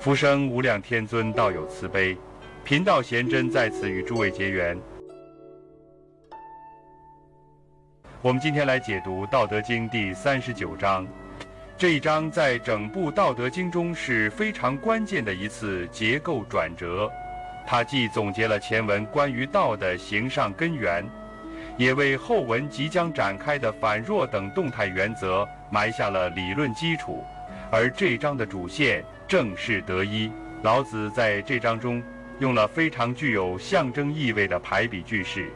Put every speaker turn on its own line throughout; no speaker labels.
福生无量天尊道有慈悲，贫道贤真在此与诸位结缘。我们今天来解读《道德经》第39章。这一章在整部《道德经》中是非常关键的一次结构转折，它既总结了前文关于道的形上根源，也为后文即将展开的反弱等动态原则埋下了理论基础。而这一章的主线正是得一。老子在这章中用了非常具有象征意味的排比句式：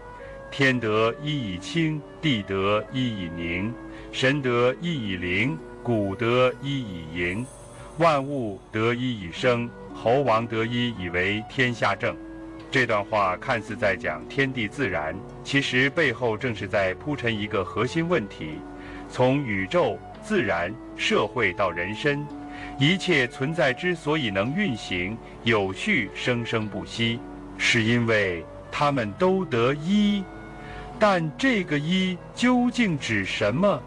天得一以清，地得一以宁，神得一以灵，谷得一以盈，万物得一以生，侯王得一以为天下正。这段话看似在讲天地自然，其实背后正是在铺陈一个核心问题：从宇宙、自然、社会到人身，一切存在之所以能运行、有序、生生不息，是因为它们都得一。但这个一究竟指什么？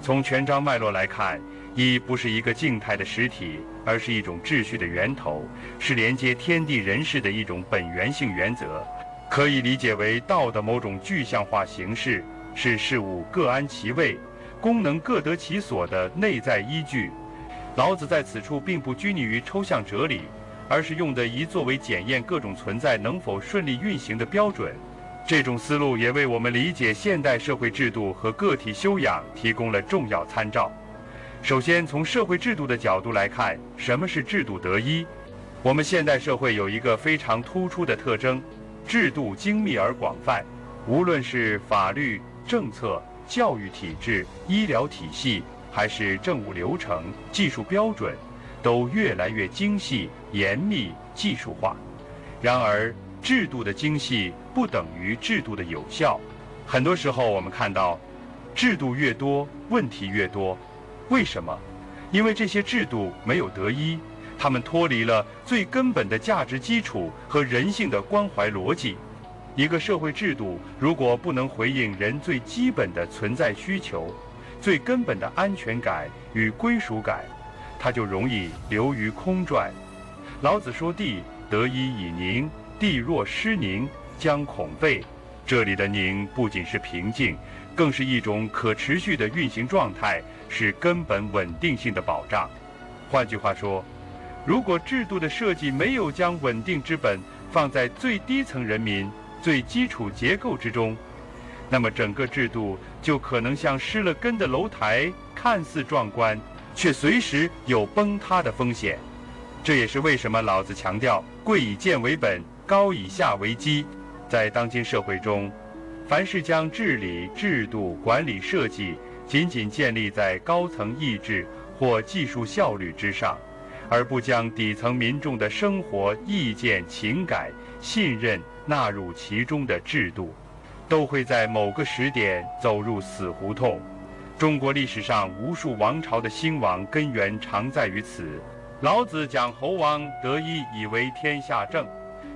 从全章脉络来看，一不是一个静态的实体，而是一种秩序的源头，是连接天地人世的一种本源性原则，可以理解为道的某种具象化形式，是事物各安其位、功能各得其所的内在依据。老子在此处并不拘泥于抽象哲理，而是用的一作为检验各种存在能否顺利运行的标准。这种思路也为我们理解现代社会制度和个体修养提供了重要参照。首先，从社会制度的角度来看，什么是制度得一？我们现代社会有一个非常突出的特征：制度精密而广泛，无论是法律、政策、教育体制、医疗体系，还是政务流程、技术标准，都越来越精细、严密、技术化。然而，制度的精细不等于制度的有效。很多时候我们看到，制度越多，问题越多。为什么？因为这些制度没有得一，它们脱离了最根本的价值基础和人性的关怀逻辑。一个社会制度如果不能回应人最基本的存在需求，最根本的安全感与归属感，它就容易流于空转。老子说地得一以宁，地若失宁，将恐废。这里的宁不仅是平静，更是一种可持续的运行状态，是根本稳定性的保障。换句话说，如果制度的设计没有将稳定之本放在最低层人民、最基础结构之中，那么整个制度就可能像失了根的楼台，看似壮观，却随时有崩塌的风险。这也是为什么老子强调贵以贱为本，高以下为基。在当今社会中，凡是将治理、制度、管理设计仅仅建立在高层意志或技术效率之上，而不将底层民众的生活、意见、情感、信任纳入其中的制度，都会在某个时点走入死胡同。中国历史上无数王朝的兴亡根源常在于此。老子讲侯王得一以为天下正，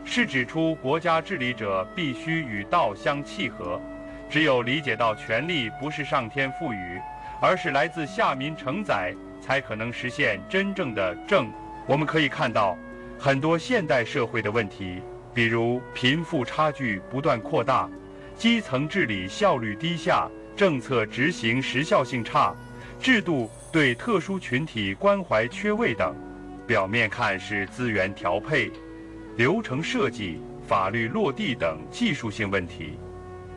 是指出国家治理者必须与道相契合，只有理解到权力不是上天赋予，而是来自下民承载，才可能实现真正的正。我们可以看到很多现代社会的问题，比如贫富差距不断扩大，基层治理效率低下，政策执行时效性差，制度对特殊群体关怀缺位等。表面看是资源调配、流程设计、法律落地等技术性问题，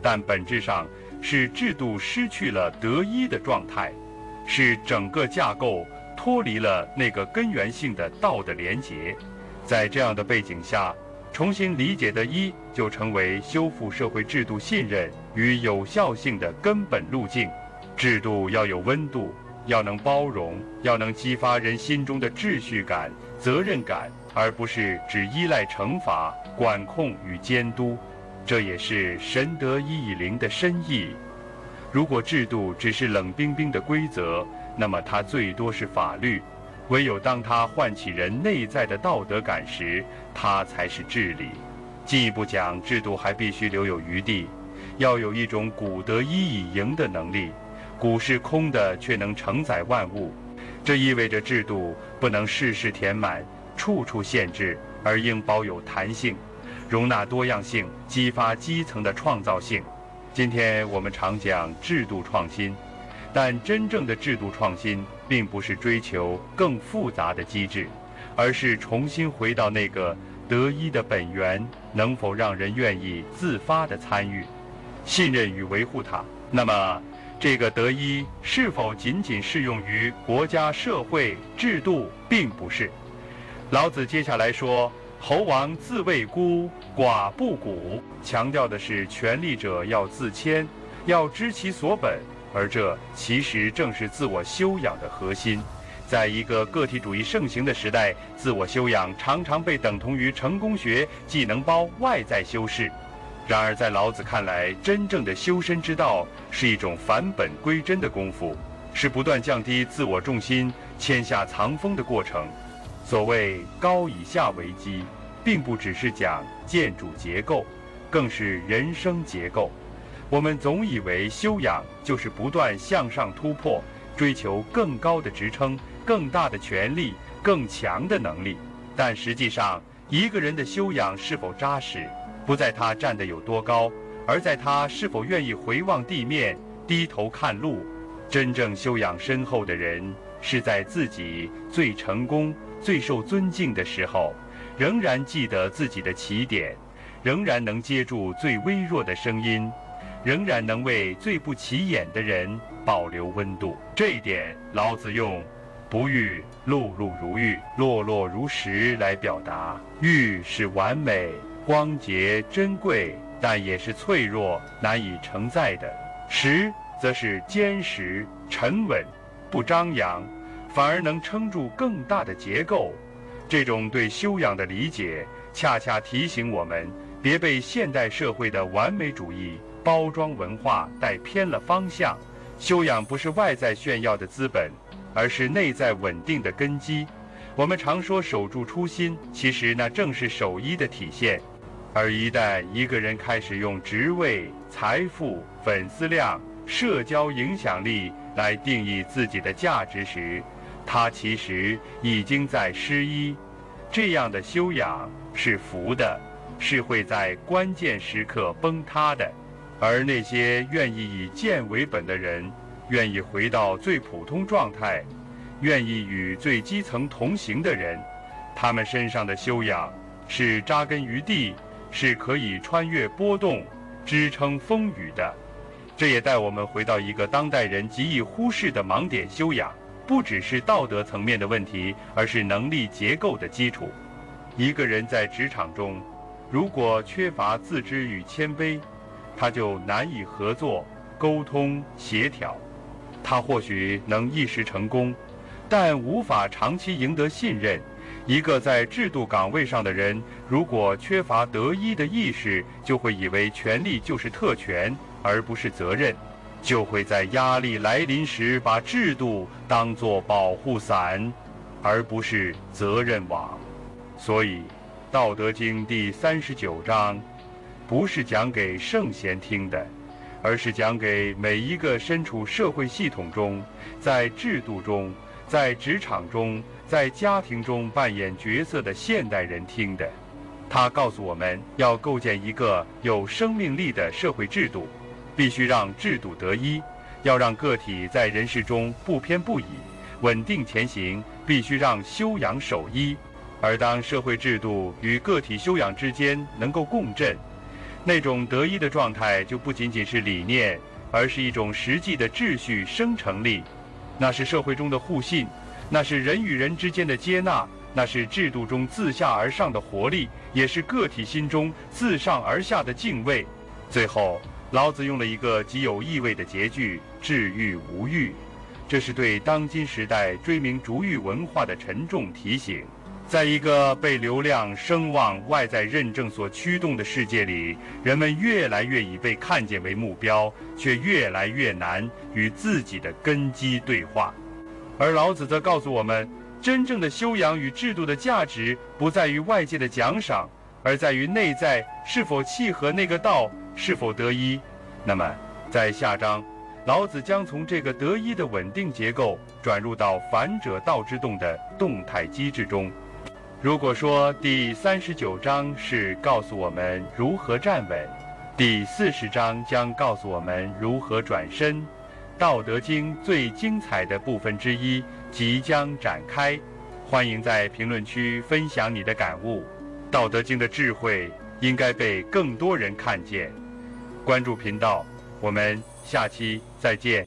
但本质上是制度失去了得一的状态，是整个架构脱离了那个根源性的道的连结。在这样的背景下，重新理解的一就成为修复社会制度信任与有效性的根本路径。制度要有温度，要能包容，要能激发人心中的秩序感、责任感，而不是只依赖惩罚、管控与监督。这也是神得一以灵的深意。如果制度只是冷冰冰的规则，那么它最多是法律。唯有当它唤起人内在的道德感时，它才是治理。进一步讲，制度还必须留有余地，要有一种谷得一以盈的能力。谷是空的，却能承载万物。这意味着制度不能事事填满，处处限制，而应保有弹性，容纳多样性，激发基层的创造性。今天我们常讲制度创新，但真正的制度创新并不是追求更复杂的机制，而是重新回到那个得一的本源，能否让人愿意自发地参与、信任与维护它。那么这个得一是否仅仅适用于国家、社会、制度，并不是。老子接下来说，侯王自谓孤，寡不古，强调的是权力者要自谦，要知其所本，而这其实正是自我修养的核心。在一个个体主义盛行的时代，自我修养常常被等同于成功学、技能包、外在修饰。然而在老子看来，真正的修身之道是一种返本归真的功夫，是不断降低自我重心、谦下藏锋的过程。所谓高以下为基，并不只是讲建筑结构，更是人生结构。我们总以为修养就是不断向上突破，追求更高的职称、更大的权力、更强的能力，但实际上，一个人的修养是否扎实，不在他站得有多高，而在他是否愿意回望地面，低头看路。真正修养深厚的人，是在自己最成功、最受尊敬的时候，仍然记得自己的起点，仍然能接住最微弱的声音，仍然能为最不起眼的人保留温度。这一点，老子用不欲碌碌如玉，落落如石来表达。玉是完美、光洁、珍贵，但也是脆弱、难以承载的；石则是坚实、沉稳，不张扬，反而能撑住更大的结构。这种对修养的理解，恰恰提醒我们，别被现代社会的完美主义、包装文化带偏了方向。修养不是外在炫耀的资本，而是内在稳定的根基。我们常说守住初心，其实那正是守一的体现。而一旦一个人开始用职位、财富、粉丝量、社交影响力来定义自己的价值时，他其实已经在失一。这样的修养是浮的，是会在关键时刻崩塌的。而那些愿意以剑为本的人，愿意回到最普通状态，愿意与最基层同行的人，他们身上的修养是扎根于地，是可以穿越波动、支撑风雨的。这也带我们回到一个当代人极易忽视的盲点修养，不只是道德层面的问题，而是能力结构的基础。一个人在职场中，如果缺乏自知与谦卑，他就难以合作、沟通、协调。他或许能一时成功，但无法长期赢得信任。一个在制度岗位上的人，如果缺乏得一的意识，就会以为权力就是特权，而不是责任，就会在压力来临时把制度当作保护伞，而不是责任网。所以，《道德经》第39章，不是讲给圣贤听的，而是讲给每一个身处社会系统中、在制度中、在职场中、在家庭中扮演角色的现代人听的。他告诉我们要构建一个有生命力的社会制度，必须让制度得一，要让个体在人世中不偏不倚、稳定前行，必须让修养守一。而当社会制度与个体修养之间能够共振，那种得一的状态就不仅仅是理念，而是一种实际的秩序生成力。那是社会中的互信，那是人与人之间的接纳，那是制度中自下而上的活力，也是个体心中自上而下的敬畏。最后，老子用了一个极有意味的结句：治欲无欲。这是对当今时代追名逐欲文化的沉重提醒。在一个被流量、声望、外在认证所驱动的世界里，人们越来越以被看见为目标，却越来越难与自己的根基对话。而老子则告诉我们，真正的修养与制度的价值不在于外界的奖赏，而在于内在是否契合那个道，是否得一。那么，在下章，老子将从这个得一的稳定结构转入到反者道之动的动态机制中。如果说第39章是告诉我们如何站稳，第40章将告诉我们如何转身，《道德经》最精彩的部分之一即将展开。欢迎在评论区分享你的感悟。《道德经》的智慧应该被更多人看见。关注频道，我们下期再见。